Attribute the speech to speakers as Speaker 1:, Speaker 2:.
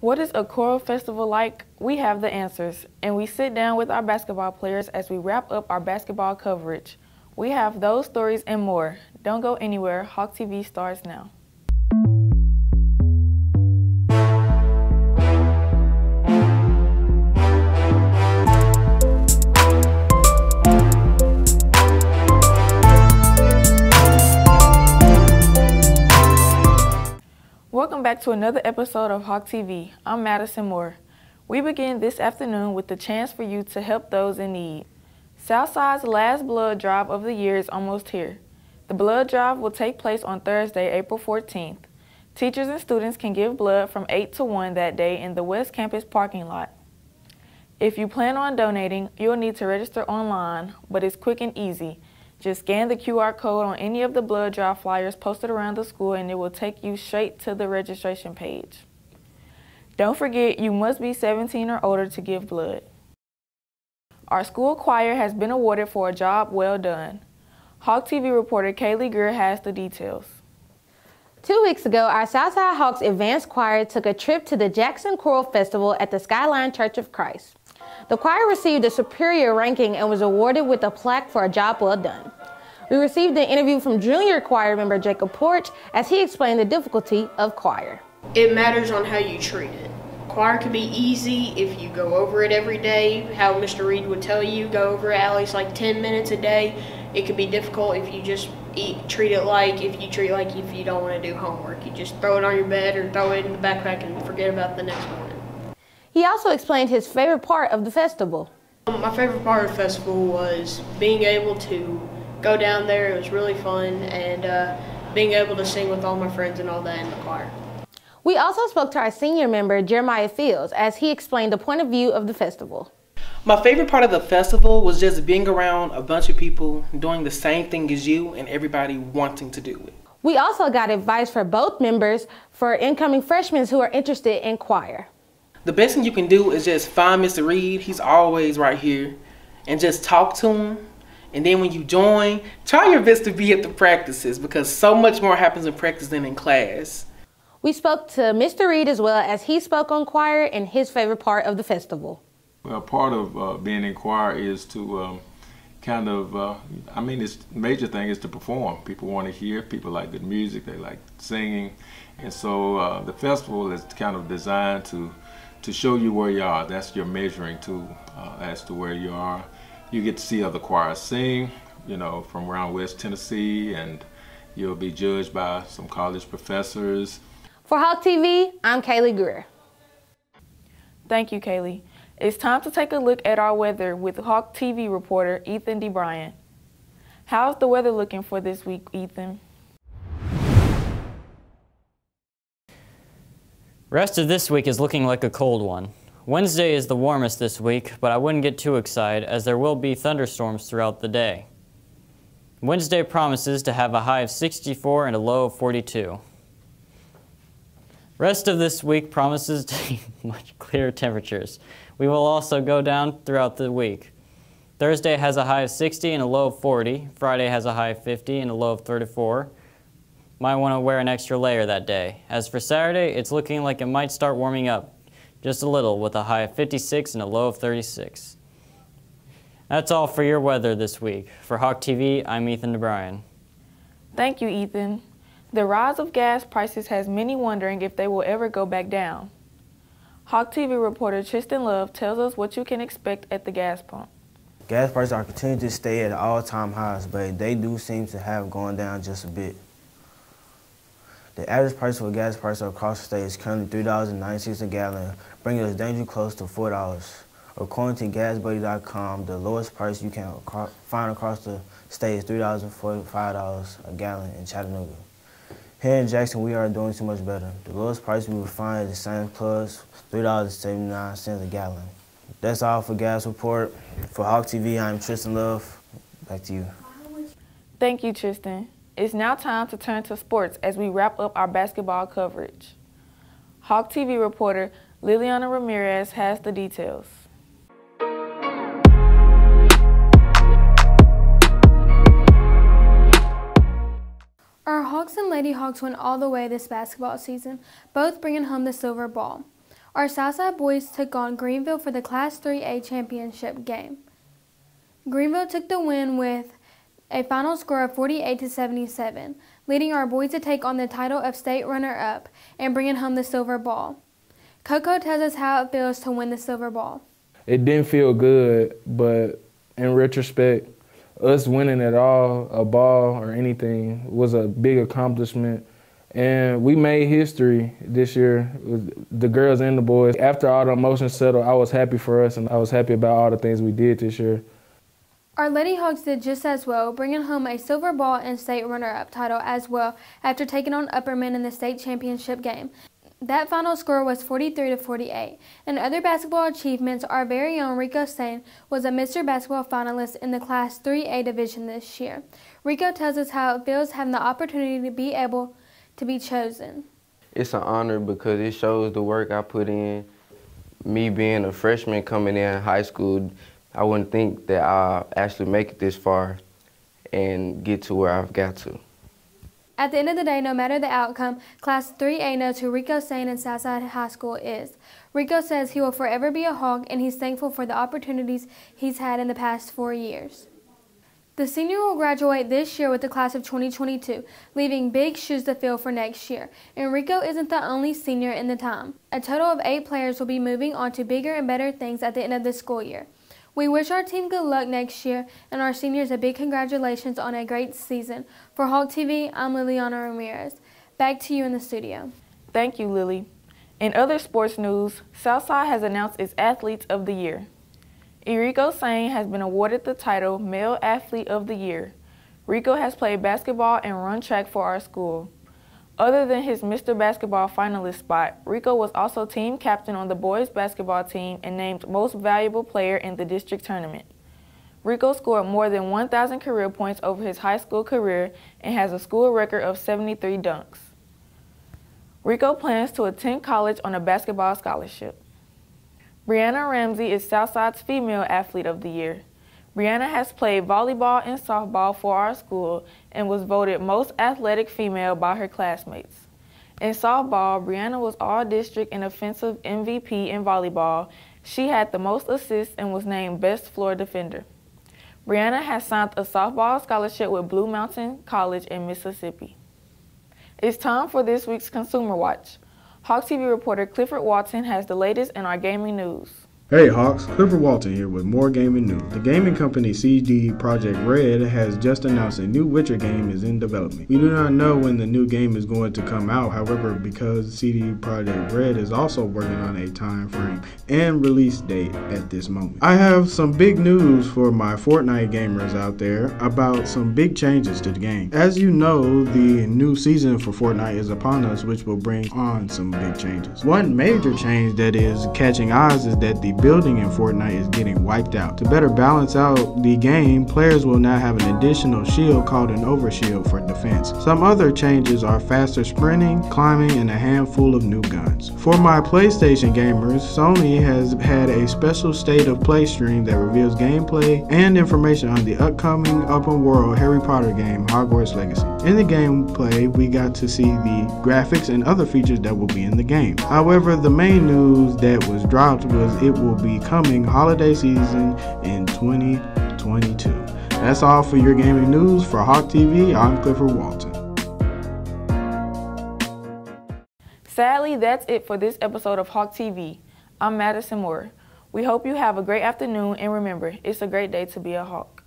Speaker 1: What is a choral festival like? We have the answers, and we sit down with our basketball players as we wrap up our basketball coverage. We have those stories and more. Don't go anywhere. Hawk TV starts now. Welcome back to another episode of Hawk TV. I'm Madison Moore. We begin this afternoon with the chance for you to help those in need. Southside's last blood drive of the year is almost here. The blood drive will take place on Thursday, April 14th. Teachers and students can give blood from 8 to 1 that day in the West Campus parking lot. If you plan on donating, you'll need to register online, but it's quick and easy. Just scan the QR code on any of the blood drive flyers posted around the school and it will take you straight to the registration page. Don't forget, you must be 17 or older to give blood. Our school choir has been awarded for a job well done. Hawk TV reporter Kaylee Greer has the details.
Speaker 2: 2 weeks ago, our Southside Hawks Advanced Choir took a trip to the Jackson Choral Festival at the Skyline Church of Christ. The choir received a superior ranking and was awarded with a plaque for a job well done. We received an interview from junior choir member Jacob Porch as he explained the difficulty of choir.
Speaker 3: It matters on how you treat it. Choir can be easy if you go over it every day, how Mr. Reed would tell you, go over it at least like 10 minutes a day. It could be difficult if you just treat it like if you don't want to do homework. You just throw it on your bed or throw it in the backpack and forget about the next morning.
Speaker 2: He also explained his favorite part of the festival.
Speaker 3: My favorite part of the festival was being able to go down there. It was really fun, and being able to sing with all my friends and all that in the choir.
Speaker 2: We also spoke to our senior member, Jeremiah Fields, as he explained the point of view of the festival.
Speaker 4: My favorite part of the festival was just being around a bunch of people doing the same thing as you and everybody wanting to do it.
Speaker 2: We also got advice for both members for incoming freshmen who are interested in choir.
Speaker 4: The best thing you can do is just find Mr. Reed, he's always right here, and just talk to him. And then when you join, try your best to be at the practices because so much more happens in practice than in class.
Speaker 2: We spoke to Mr. Reed as well as he spoke on choir and his favorite part of the festival.
Speaker 5: Well, part of being in choir is to the major thing is to perform. People want to hear, people like good music, they like singing. And so the festival is kind of designed to show you where you are. That's your measuring tool as to where you are. You get to see other choirs sing, from around West Tennessee, and you'll be judged by some college professors.
Speaker 2: For Hawk TV, I'm Kaylee Greer.
Speaker 1: Thank you, Kaylee. It's time to take a look at our weather with Hawk TV reporter Ethan DeBryan. How's the weather looking for this week, Ethan?
Speaker 6: Rest of this week is looking like a cold one. Wednesday is the warmest this week, but I wouldn't get too excited as there will be thunderstorms throughout the day. Wednesday promises to have a high of 64 and a low of 42. Rest of this week promises to be much clearer temperatures. We will also go down throughout the week. Thursday has a high of 60 and a low of 40. Friday has a high of 50 and a low of 34. Might want to wear an extra layer that day. As for Saturday, it's looking like it might start warming up just a little with a high of 56 and a low of 36. That's all for your weather this week. For Hawk TV, I'm Ethan DeBryan.
Speaker 1: Thank you, Ethan. The rise of gas prices has many wondering if they will ever go back down. Hawk TV reporter Tristan Love tells us what you can expect at the gas pump.
Speaker 7: Gas prices are continuing to stay at all-time highs, but they do seem to have gone down just a bit. The average price for gas prices across the state is currently $3.96 a gallon, bringing us dangerously close to $4. According to GasBuddy.com, the lowest price you can find across the state is $3.45 a gallon in Chattanooga. Here in Jackson, we are doing too much better. The lowest price we will find is the same plus $3.79 a gallon. That's all for Gas Report. For Hawk TV, I'm Tristan Love. Back to you.
Speaker 1: Thank you, Tristan. It's now time to turn to sports as we wrap up our basketball coverage. Hawk TV reporter Liliana Ramirez has the details.
Speaker 8: Our Hawks and Lady Hawks went all the way this basketball season, both bringing home the silver ball. Our Southside boys took on Greenville for the Class 3A championship game. Greenville took the win with a final score of 48-77, leading our boys to take on the title of state runner-up and bringing home the silver ball. Coco tells us how it feels to win the silver ball.
Speaker 9: It didn't feel good, but in retrospect, us winning at all, a ball or anything, was a big accomplishment. And we made history this year, the girls and the boys. After all the emotions settled, I was happy for us, and I was happy about all the things we did this year.
Speaker 8: Our Lady Hawks did just as well, bringing home a silver ball and state runner-up title as well after taking on Upperman in the state championship game. That final score was 43-48. In other basketball achievements, our very own Rico Sane was a Mr. Basketball finalist in the Class 3A division this year. Rico tells us how it feels having the opportunity to be able to be chosen.
Speaker 10: It's an honor because it shows the work I put in. Me being a freshman coming in high school, I wouldn't think that I'll actually make it this far and get to where I've got to.
Speaker 8: At the end of the day, no matter the outcome, Class 3A knows who Rico Sane in Southside High School is. Rico says he will forever be a Hawk, and he's thankful for the opportunities he's had in the past 4 years. The senior will graduate this year with the class of 2022, leaving big shoes to fill for next year. And Rico isn't the only senior in the time. A total of 8 players will be moving on to bigger and better things at the end of the school year. We wish our team good luck next year and our seniors a big congratulations on a great season. For Hawk TV, I'm Liliana Ramirez. Back to you in the studio.
Speaker 1: Thank you, Lily. In other sports news, Southside has announced its Athletes of the Year. Rico Sane has been awarded the title Male Athlete of the Year. Rico has played basketball and run track for our school. Other than his Mr. Basketball finalist spot, Rico was also team captain on the boys basketball team and named Most Valuable Player in the district tournament. Rico scored more than 1,000 career points over his high school career and has a school record of 73 dunks. Rico plans to attend college on a basketball scholarship. Brianna Ramsey is Southside's Female Athlete of the Year. Brianna has played volleyball and softball for our school and was voted most athletic female by her classmates. In softball, Brianna was all-district and offensive MVP in volleyball. She had the most assists and was named Best Floor Defender. Brianna has signed a softball scholarship with Blue Mountain College in Mississippi. It's time for this week's Consumer Watch. Hawk TV reporter Clifford Walton has the latest in our gaming news.
Speaker 11: Hey Hawks, Clifford Walton here with more gaming news. The gaming company CD Projekt Red has just announced a new Witcher game is in development. We do not know when the new game is going to come out, however, because CD Projekt Red is also working on a time frame and release date at this moment. I have some big news for my Fortnite gamers out there about some big changes to the game. As you know, the new season for Fortnite is upon us, which will bring on some big changes. One major change that is catching eyes is that the building in Fortnite is getting wiped out. To better balance out the game, players will now have an additional shield called an overshield for defense. Some other changes are faster sprinting, climbing, and a handful of new guns. For my PlayStation gamers, Sony has had a special state of play stream that reveals gameplay and information on the upcoming open world Harry Potter game, Hogwarts Legacy. In the gameplay, we got to see the graphics and other features that will be in the game. However, the main news that was dropped was it will be coming holiday season in 2022. That's all for your gaming news. For Hawk TV, I'm Clifford Walton.
Speaker 1: Sadly, that's it for this episode of Hawk TV. I'm Madison Moore. We hope you have a great afternoon, and remember, it's a great day to be a Hawk.